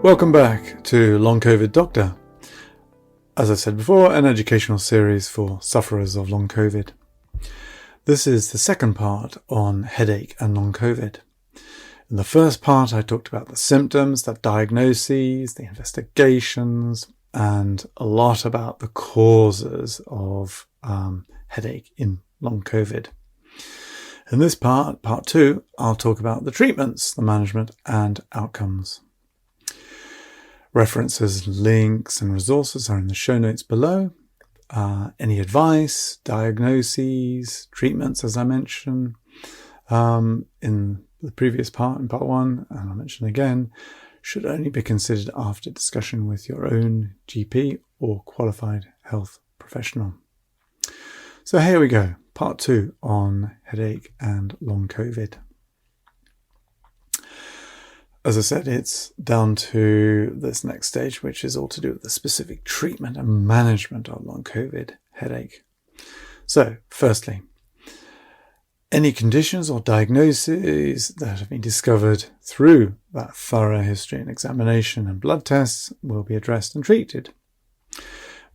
Welcome back to Long COVID Doctor. As I said before, an educational series for sufferers of long COVID. This is the second part on headache and long COVID. In the first part, I talked about the symptoms, the diagnoses, the investigations, and a lot about the causes of headache in long COVID. In this part, part two, I'll talk about the treatments, the management, and outcomes. References, links, and resources are in the show notes below. Any advice, diagnoses, treatments, as I mentioned in the previous part, in part one, and I'll mention again, should only be considered after discussion with your own GP or qualified health professional. So here we go, part two on headache and long COVID. As I said, it's down to this next stage, which is all to do with the specific treatment and management of long COVID headache. So, firstly, any conditions or diagnoses that have been discovered through that thorough history and examination and blood tests will be addressed and treated.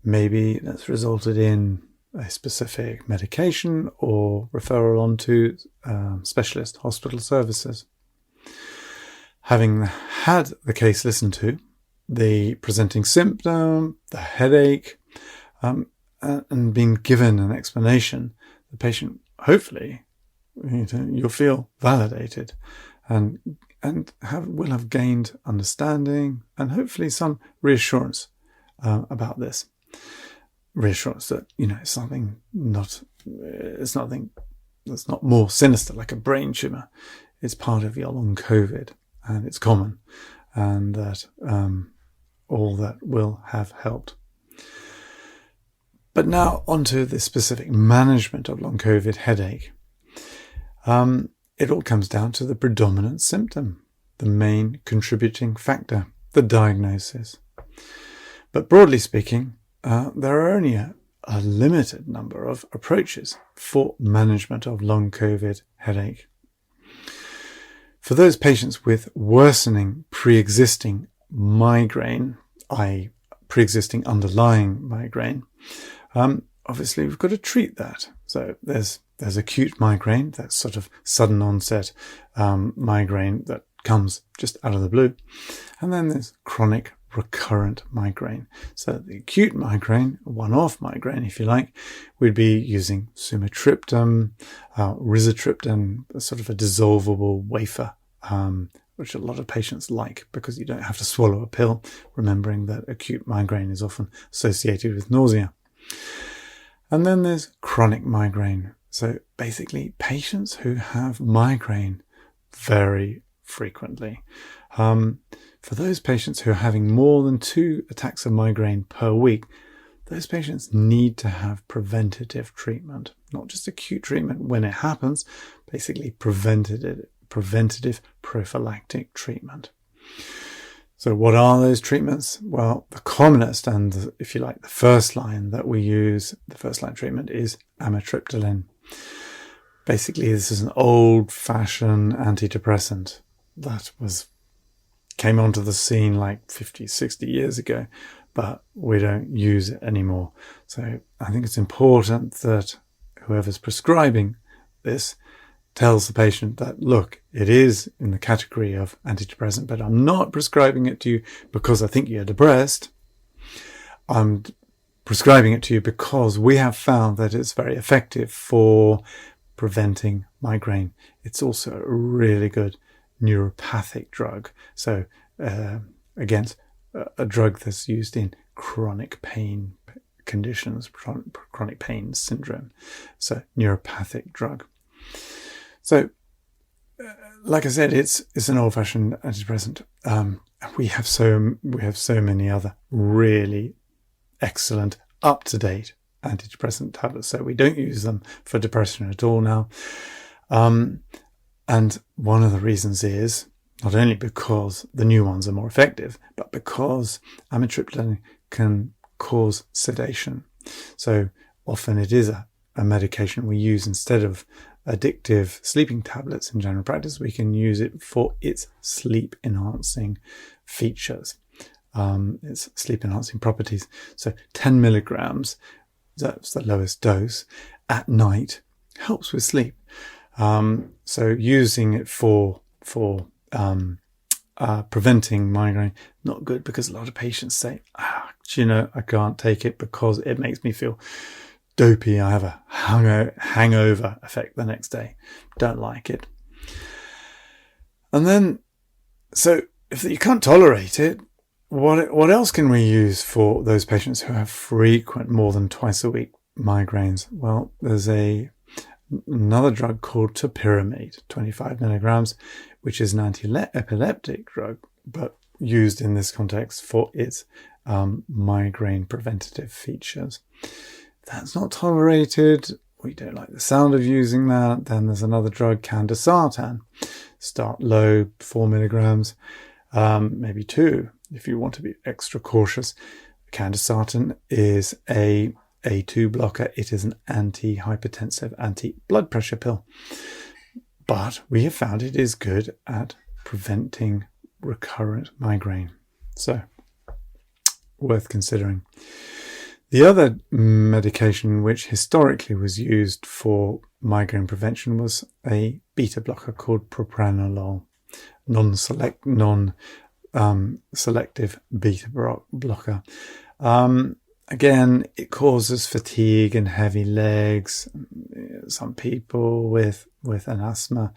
Maybe that's resulted in a specific medication or referral onto specialist hospital services. Having had the case listened to, the presenting symptom, the headache, and being given an explanation, the patient, hopefully, you'll feel validated and will have gained understanding and hopefully some reassurance about this. Reassurance that, it's nothing that's not more sinister, like a brain tumor. It's part of your long COVID. And it's common, and that all that will have helped. But now onto the specific management of long COVID headache. It all comes down to the predominant symptom, the main contributing factor, the diagnosis. But broadly speaking, there are only a limited number of approaches for management of long COVID headache. For those patients with worsening pre-existing migraine, i.e. pre-existing underlying migraine, obviously we've got to treat that. So there's acute migraine, that's sort of sudden onset migraine that comes just out of the blue. And then there's chronic recurrent migraine. So the acute migraine, one-off migraine if you like, we'd be using sumatriptan, rizatriptan, sort of a dissolvable wafer, which a lot of patients like because you don't have to swallow a pill, remembering that acute migraine is often associated with nausea. And then there's chronic migraine. So basically patients who have migraine very frequently. For those patients who are having more than 2 attacks of migraine per week, those patients need to have preventative treatment, not just acute treatment when it happens, basically preventative prophylactic treatment. So what are those treatments? Well, the commonest and, if you like, the first line that we use, the first line treatment is amitriptyline. Basically, this is an old-fashioned antidepressant that came onto the scene like 50, 60 years ago, but we don't use it anymore. So I think it's important that whoever's prescribing this tells the patient that, look, it is in the category of antidepressant, but I'm not prescribing it to you because I think you're depressed. I'm prescribing it to you because we have found that it's very effective for preventing migraine. It's also a really good neuropathic drug. So against a drug that's used in chronic pain conditions, chronic pain syndrome. So neuropathic drug. So like I said, it's an old-fashioned antidepressant. We have so many other really excellent, up-to-date antidepressant tablets. So we don't use them for depression at all now. And one of the reasons is not only because the new ones are more effective, but because amitriptyline can cause sedation. So often it is a medication we use instead of addictive sleeping tablets in general practice, we can use it for its sleep enhancing features, its sleep enhancing properties. So 10 milligrams, that's the lowest dose, at night helps with sleep. So using it for preventing migraine, not good, because a lot of patients say, I can't take it because it makes me feel dopey. I have a hangover effect the next day. Don't like it. And then, so if you can't tolerate it, what else can we use for those patients who have frequent, more than twice a week migraines? Well, there's another drug called topiramate, 25 milligrams, which is an anti-epileptic drug, but used in this context for its migraine preventative features. If that's not tolerated, we don't like the sound of using that, then there's another drug, candesartan. Start low, 4 milligrams, maybe 2 if you want to be extra cautious. Candesartan is a A2 blocker. It is an anti-hypertensive, anti-blood pressure pill. But we have found it is good at preventing recurrent migraine. So, worth considering. The other medication which historically was used for migraine prevention was a beta blocker called propranolol, non-selective beta blocker. Again, it causes fatigue and heavy legs. Some people with an asthma,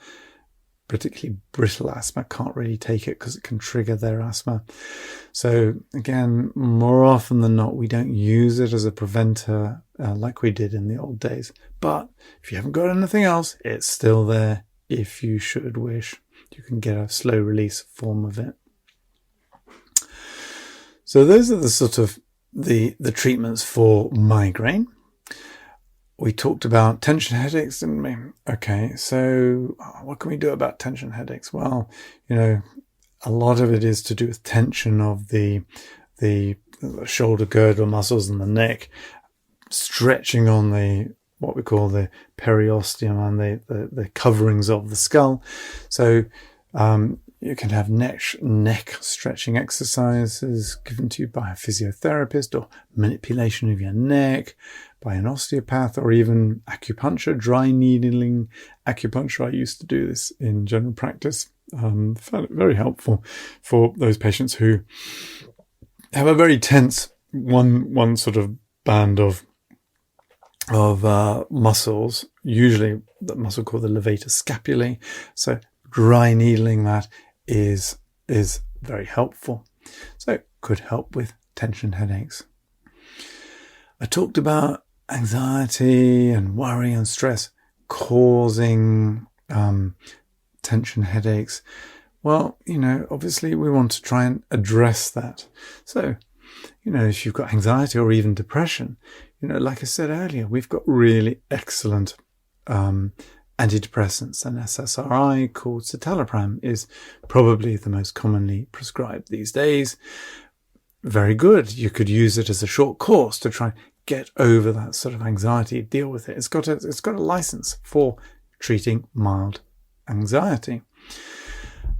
particularly brittle asthma, can't really take it because it can trigger their asthma. So again, more often than not, we don't use it as a preventer like we did in the old days. But if you haven't got anything else, it's still there if you should wish. You can get a slow release form of it. So those are the sort of the treatments for migraine. We talked about tension headaches, didn't we? Okay, so what can we do about tension headaches? Well, a lot of it is to do with tension of the shoulder girdle muscles and the neck, stretching on what we call the periosteum and the coverings of the skull. So you can have neck stretching exercises given to you by a physiotherapist, or manipulation of your neck by an osteopath, or even acupuncture, dry needling acupuncture. I used to do this in general practice. Found it very helpful for those patients who have a very tense one sort of band of muscles, usually the muscle called the levator scapulae. So dry needling that is very helpful. So it could help with tension headaches. I talked about anxiety and worry and stress causing tension headaches. Well, obviously we want to try and address that. So, if you've got anxiety or even depression, like I said earlier, we've got really excellent antidepressants. An SSRI called citalopram is probably the most commonly prescribed these days. Very good. You could use it as a short course to try and get over that sort of anxiety, deal with it. It's got a license for treating mild anxiety.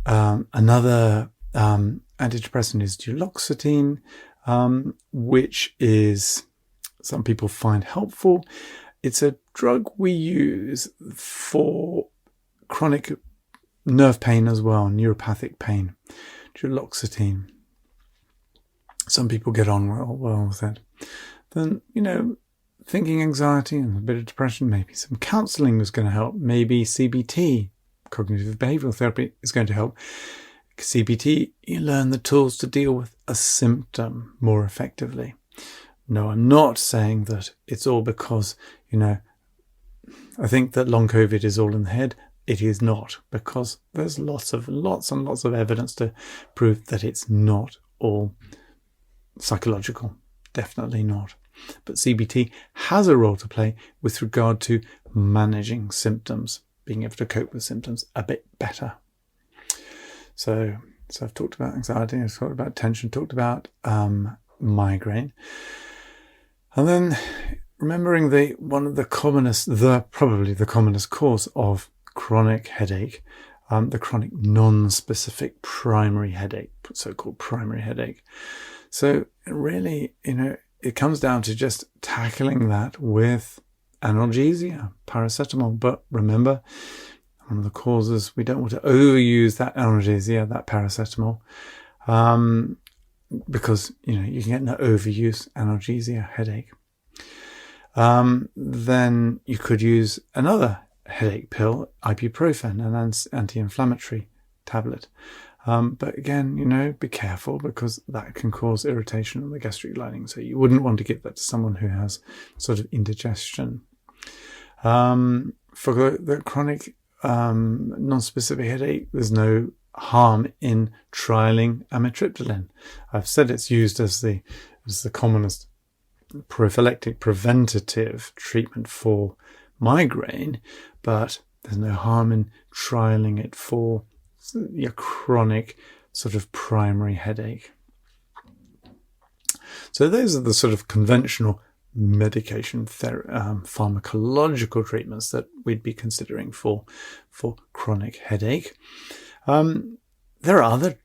Another antidepressant is duloxetine, which is some people find helpful. It's a drug we use for chronic nerve pain as well, neuropathic pain. Duloxetine. Some people get on well with it. Then, thinking anxiety and a bit of depression, maybe some counselling is going to help. Maybe CBT, cognitive behavioural therapy, is going to help. CBT, you learn the tools to deal with a symptom more effectively. No, I'm not saying that it's all because, I think that long COVID is all in the head. It is not, because there's lots and lots of evidence to prove that it's not all psychological. Definitely not. But CBT has a role to play with regard to managing symptoms, being able to cope with symptoms a bit better. So I've talked about anxiety, I've talked about tension, talked about migraine. And then remembering probably the commonest cause of chronic headache, the chronic non-specific primary headache, so-called primary headache. So really, it comes down to just tackling that with analgesia, paracetamol. But remember, one of the causes, we don't want to overuse that analgesia, that paracetamol, because, you can get an overuse analgesia headache. Then you could use another headache pill, ibuprofen, an anti-inflammatory tablet. But again, be careful, because that can cause irritation of the gastric lining. So you wouldn't want to give that to someone who has sort of indigestion. For the chronic non-specific headache, there's no harm in trialing amitriptyline. I've said it's used as the commonest prophylactic preventative treatment for migraine, but there's no harm in trialing it for your chronic sort of primary headache. So those are the sort of conventional medication pharmacological treatments that we'd be considering for chronic headache. There are other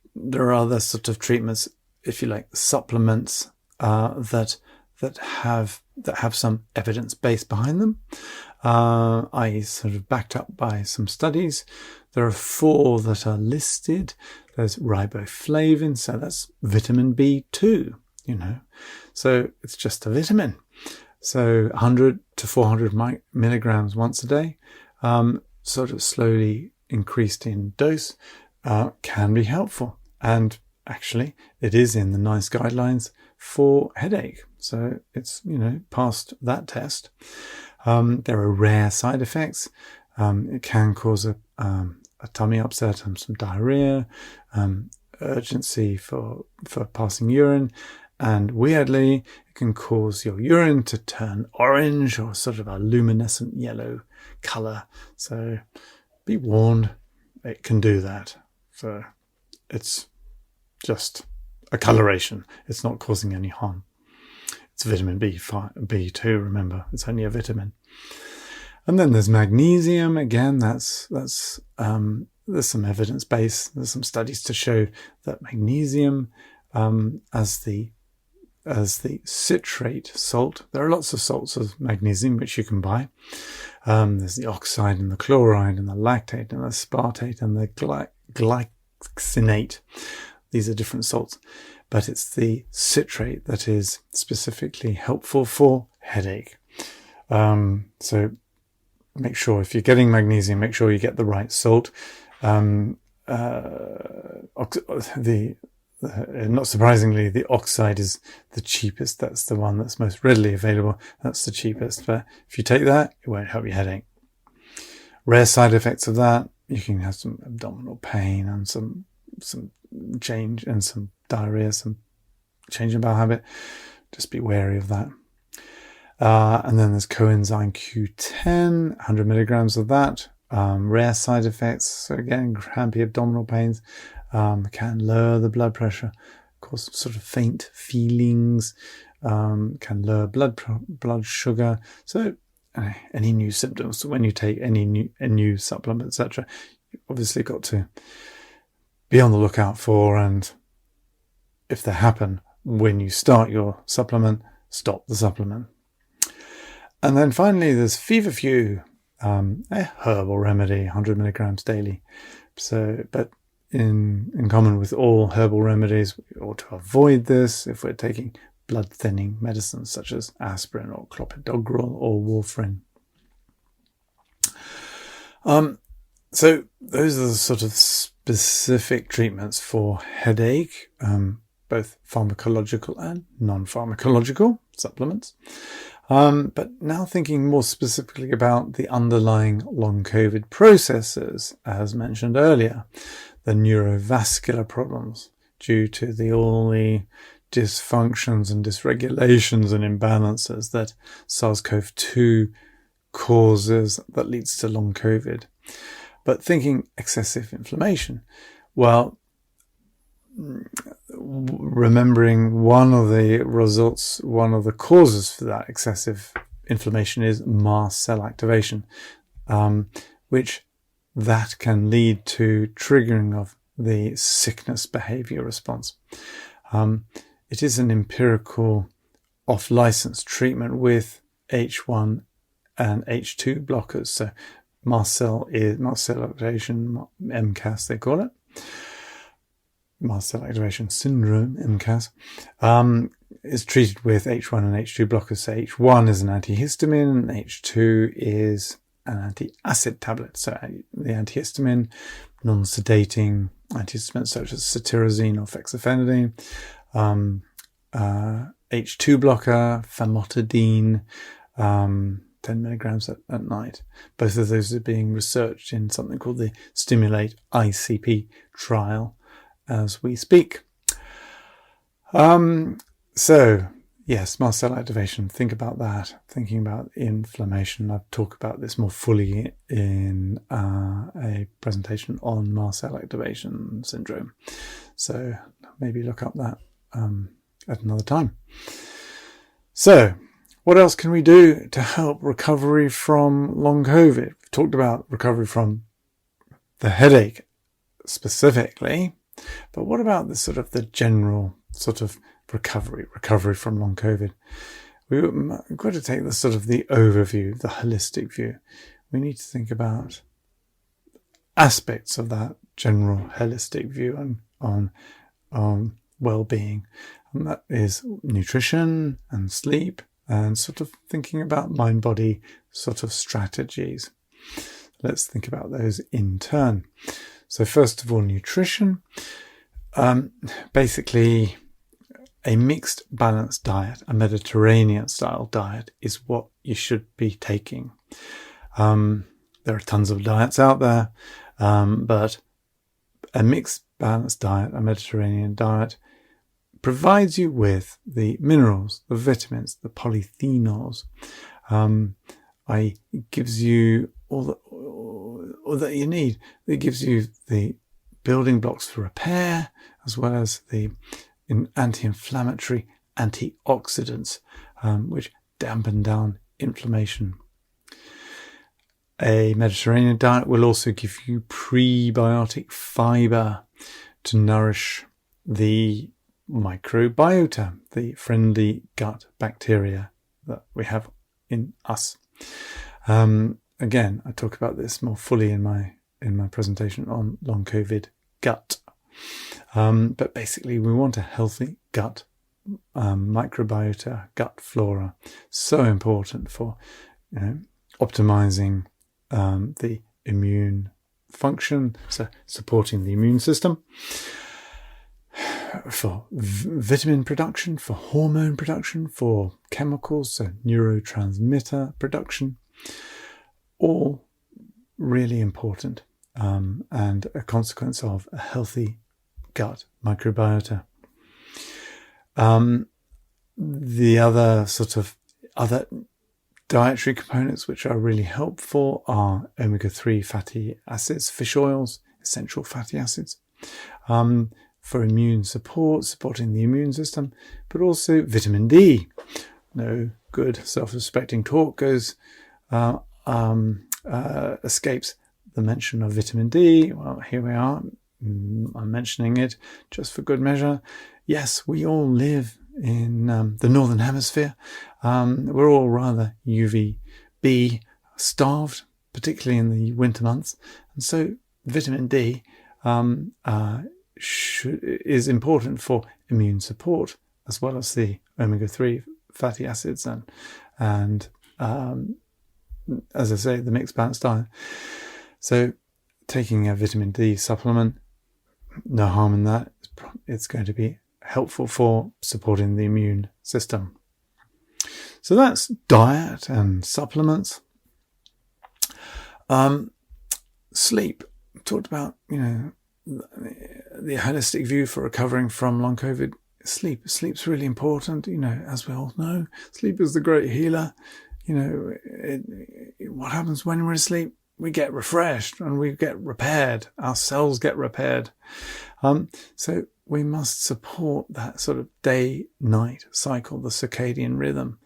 sort of treatments, if you like, supplements that have some evidence base behind them, i.e. sort of backed up by some studies. There are 4 that are listed. There's riboflavin, so that's vitamin B2, So it's just a vitamin. So 100 to 400 milligrams once a day, sort of slowly increased in dose, can be helpful. And actually, it is in the NICE guidelines for headache. So it's, passed that test. There are rare side effects. It can cause a tummy upset and some diarrhea, urgency for passing urine. And weirdly, it can cause your urine to turn orange or sort of a luminescent yellow colour. So be warned, it can do that. So it's just a coloration. It's not causing any harm. It's vitamin B2, remember, it's only a vitamin. And then there's magnesium. Again, there's some evidence base. There's some studies to show that magnesium, as the citrate salt, there are lots of salts of magnesium which you can buy. There's the oxide and the chloride and the lactate and the aspartate and the glycinate. These are different salts, but it's the citrate that is specifically helpful for headache. So make sure, if you're getting magnesium, make sure you get the right salt. Not surprisingly, the oxide is the cheapest. That's the one that's most readily available. That's the cheapest. But if you take that, it won't help your headache. Rare side effects of that, you can have some abdominal pain and some change and some diarrhea, some change in bowel habit. Just be wary of that. And then there's coenzyme Q10, 100 milligrams of that. Rare side effects. So again, crampy abdominal pains. Can lower the blood pressure, cause sort of faint feelings, can lower blood sugar. So any new symptoms when you take a new supplement, etc., you've obviously got to be on the lookout for, and if they happen when you start your supplement, stop the supplement. And then finally, there's feverfew, a herbal remedy, 100 milligrams daily. So, but in common with all herbal remedies, we ought to avoid this if we're taking blood thinning medicines such as aspirin or clopidogrel or warfarin. So those are the sort of specific treatments for headache, both pharmacological and non-pharmacological supplements. But now thinking more specifically about the underlying long COVID processes, as mentioned earlier, the neurovascular problems due to all the dysfunctions and dysregulations and imbalances that SARS-CoV-2 causes that leads to long COVID. But thinking excessive inflammation, well, remembering one of the causes for that excessive inflammation is mast cell activation, which that can lead to triggering of the sickness behavior response. It is an empirical off-license treatment with H1 and H2 blockers. So mast cell activation, MCAS they call it. Mast cell activation syndrome, MCAS, is treated with H1 and H2 blockers. So H1 is an antihistamine and H2 is an anti-acid tablet. So the antihistamine, non-sedating antihistamines such as cetirizine or fexofenadine, H2 blocker, famotidine, 10 milligrams at night. Both of those are being researched in something called the Stimulate ICP trial as we speak. So yes, mast cell activation, think about that. Thinking about inflammation. I'll talk about this more fully in a presentation on mast cell activation syndrome. So maybe look up that at another time. So what else can we do to help recovery from long COVID? We've talked about recovery from the headache specifically, but what about the general sort of recovery from long COVID? We've got to take the overview, the holistic view. We need to think about aspects of that general holistic view on well-being. And that is nutrition and sleep and thinking about mind-body strategies. Let's think about those in turn. So first of all, nutrition. Basically, a mixed, balanced diet, a Mediterranean-style diet, is what you should be taking. There are tons of diets out there, but a mixed, balanced diet, a Mediterranean diet, provides you with the minerals, the vitamins, the polyphenols. It gives you all that you need. It gives you the building blocks for repair, as well as the anti-inflammatory antioxidants, which dampen down inflammation. A Mediterranean diet will also give you prebiotic fiber to nourish the microbiota, the friendly gut bacteria that we have in us. Again, I talk about this more fully in my presentation on long COVID gut. But basically, we want a healthy gut microbiota, gut flora. So important for optimizing the immune function, so supporting the immune system, for vitamin production, for hormone production, for chemicals, so neurotransmitter production, all really important, and a consequence of a healthy gut microbiota. The other dietary components which are really helpful are omega-3 fatty acids, fish oils, essential fatty acids, for immune support, supporting the immune system, but also vitamin D. No good self-respecting talk escapes the mention of vitamin D. Well, here we are. I'm mentioning it just for good measure. Yes, we all live in the Northern Hemisphere. We're all rather UVB starved, particularly in the winter months. And so vitamin D is important for immune support, as well as the omega-3 fatty acids and as I say, the mixed balanced diet. So taking a vitamin D supplement, no harm in that. It's going to be helpful for supporting the immune system. So that's diet and supplements. Sleep. Talked about, the holistic view for recovering from long COVID. Sleep's really important. As we all know, sleep is the great healer. What happens when we're asleep? We get refreshed and we get repaired. Our cells get repaired. So we must support that sort of day-night cycle, the circadian rhythm.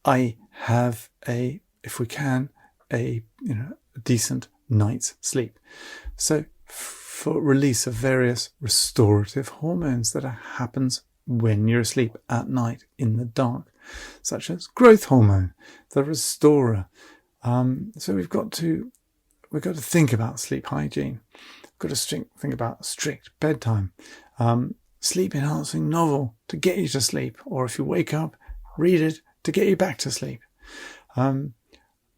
I have if we can, a decent night's sleep. So for release of various restorative hormones that happens when you're asleep at night in the dark, such as growth hormone, the restorer. So we've got to think about sleep hygiene. We've got to think about strict bedtime, sleep enhancing novel to get you to sleep, or if you wake up, read it to get you back to sleep.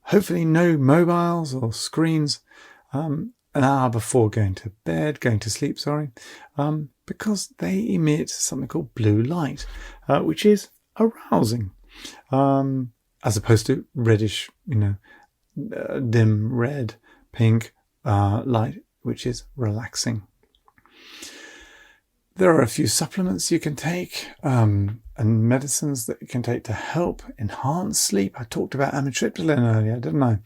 Hopefully no mobiles or screens an hour before going to sleep, because they emit something called blue light, which is arousing, as opposed to reddish, dim red, pink light, which is relaxing. There are a few supplements you can take, and medicines that you can take to help enhance sleep. I talked about amitriptyline earlier, didn't I?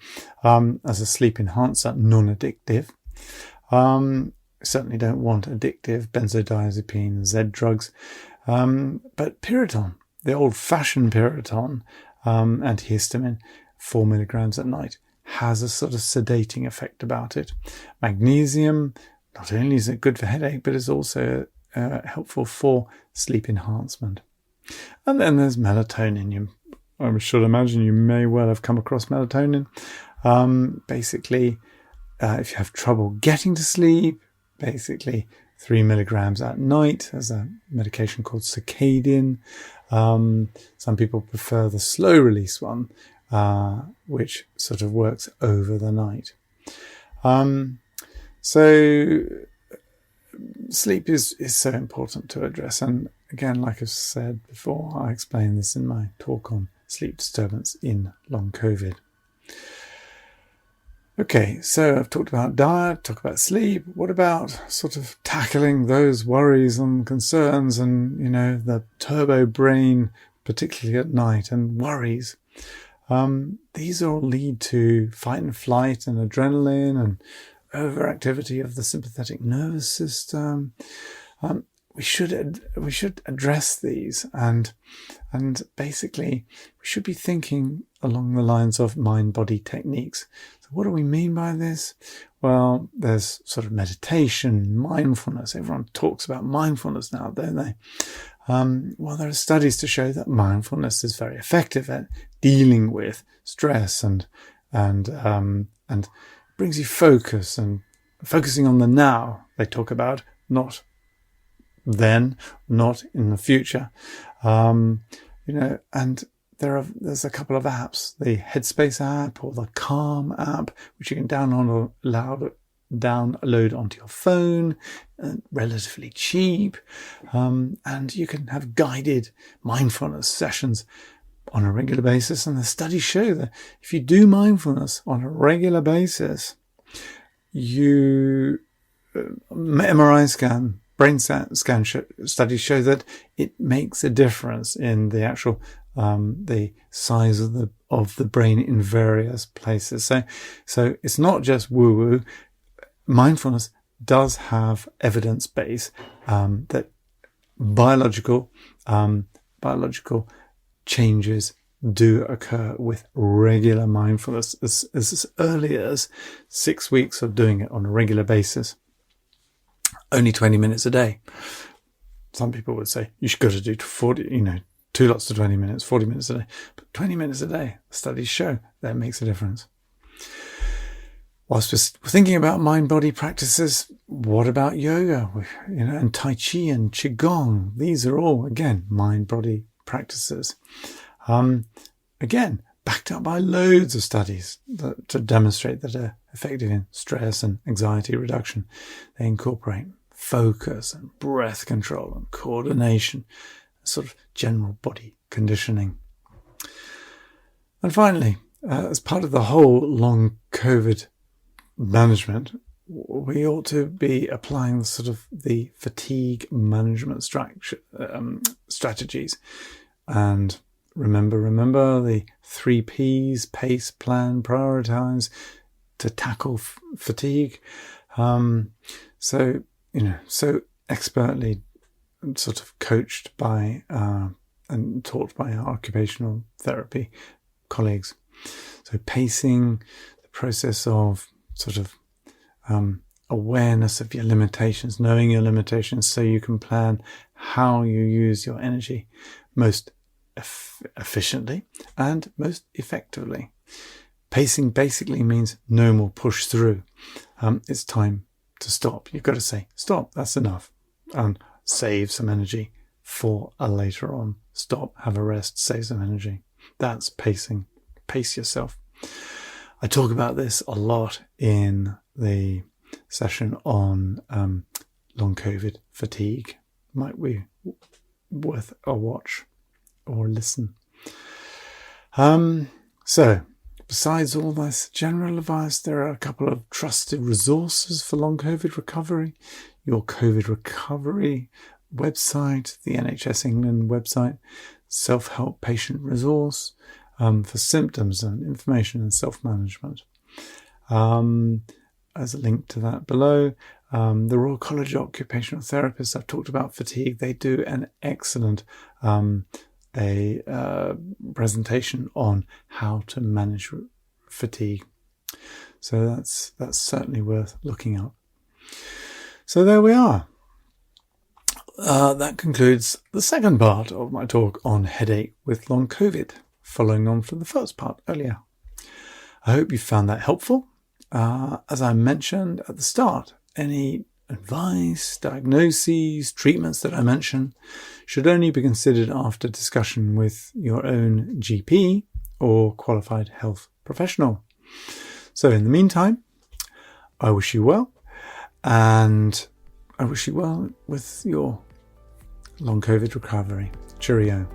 As a sleep enhancer, non-addictive. Certainly don't want addictive benzodiazepine, Z drugs. But Piriton, the old-fashioned Piriton, antihistamine, 4 milligrams at night, has a sort of sedating effect about it. Magnesium, not only is it good for headache, but it's also helpful for sleep enhancement. And then there's melatonin. I should imagine you may well have come across melatonin. Basically, if you have trouble getting to sleep, 3 milligrams at night. There's a medication called circadian. Some people prefer the slow release one, which sort of works over the night. So sleep is so important to address. And again, like I've said before, I explained this in my talk on sleep disturbance in long COVID. Okay, so I've talked about diet, talked about sleep. What about sort of tackling those worries and concerns and, the turbo brain, particularly at night, and worries? These all lead to fight and flight and adrenaline and overactivity of the sympathetic nervous system. We should address these, and basically we should be thinking along the lines of mind-body techniques. So what do we mean by this? Well, there's sort of meditation, mindfulness. Everyone talks about mindfulness now, don't they? Well, there are studies to show that mindfulness is very effective at dealing with stress and brings you focus and focusing on the now. They talk about not then, not in the future, and there's a couple of apps, the Headspace app or the Calm app, which you can download onto your phone, relatively cheap, and you can have guided mindfulness sessions on a regular basis. And the studies show that if you do mindfulness on a regular basis, MRI scan, brain scan studies show that it makes a difference in the actual the size of the brain in various places. So it's not just woo-woo. Mindfulness does have evidence base that biological changes do occur with regular mindfulness as early as 6 weeks of doing it on a regular basis. Only 20 minutes a day. Some people would say you should go to do 40, 2 lots to 20 minutes, 40 minutes a day. But 20 minutes a day, studies show that makes a difference. Whilst we're thinking about mind-body practices, what about yoga? And Tai Chi and Qigong. These are all, again, mind-body practices. Again, backed up by loads of studies to demonstrate that they're effective in stress and anxiety reduction. They incorporate focus and breath control and coordination, sort of general body conditioning. And finally, as part of the whole long COVID management, we ought to be applying sort of the fatigue management strategies. And remember the 3 Ps: pace, plan, prioritize, to tackle fatigue. So expertly sort of coached by and taught by our occupational therapy colleagues. So pacing, the process of sort of awareness of your limitations, knowing your limitations so you can plan how you use your energy most efficiently and most effectively. Pacing basically means no more push through. It's time to stop. You've got to say, stop, that's enough, and save some energy for a later on. Stop, have a rest, save some energy. That's pacing. Pace yourself. I talk about this a lot in the session on long COVID fatigue. Might be worth a watch or listen. So, besides all this general advice, there are a couple of trusted resources for long COVID recovery. Your COVID recovery website, the NHS England website, self-help patient resource for symptoms and information and self-management. As a link to that below. The Royal College of Occupational Therapists, I've talked about fatigue. They do an excellent presentation on how to manage fatigue. So that's certainly worth looking up. So there we are. That concludes the second part of my talk on headache with long COVID, following on from the first part earlier. I hope you found that helpful. As I mentioned at the start, any advice, diagnoses, treatments that I mention should only be considered after discussion with your own GP or qualified health professional. So in the meantime, I wish you well, and I wish you well with your long COVID recovery. Cheerio.